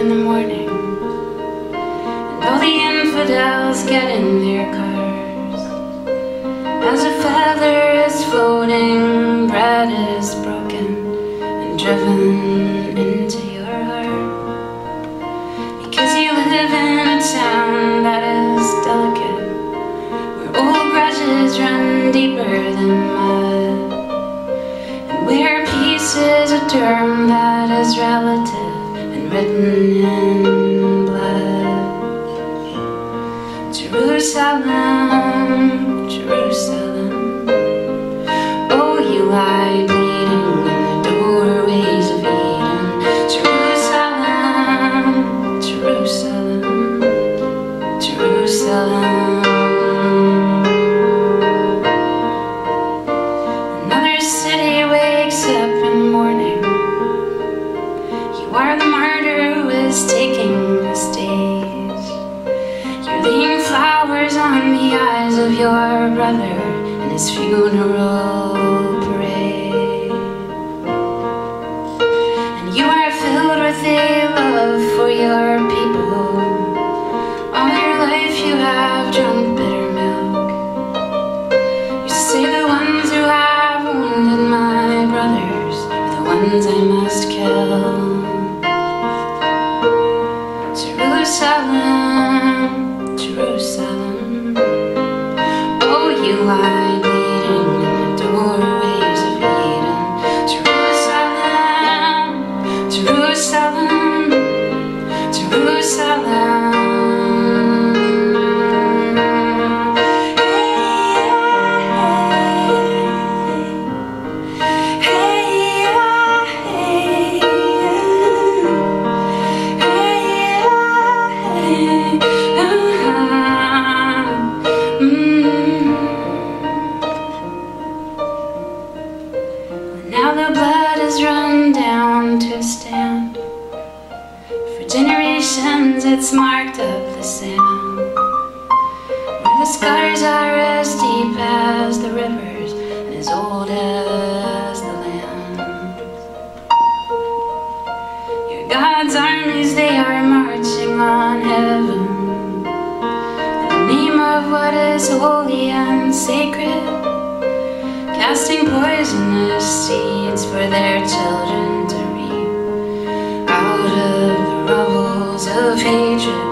in the morning, and all the infidels get in their cars. As a feather is floating, bread is broken and driven into your heart. Because you live in a town that is delicate, where old grudges run deeper than mud, and where peace is a term that is relative and written in blood. Jerusalem, Jerusalem, oh, you lie bleeding in the doorways of Eden. Jerusalem, Jerusalem, Jerusalem. Another city wakes up in the morning. You are the martyr who is taking the stage. You're laying flowers on the eyes of your brother in his funeral parade. And you are filled with a love for your people. All your life you have drunk bitter milk. You say the ones who have wounded my brothers are the ones I must kill. Jerusalem, Jerusalem, oh, you lie bleeding in the doorways of Eden. Jerusalem, Jerusalem, Jerusalem. Now the blood has run down to a stand. For generations it's marked up the sand, where the scars are as deep as the rivers and as old as the land. Your God's armies, they are marching on heaven in the name of what is holy and sacred, casting poisonous seeds for their children to reap out of the rubbles of hatred.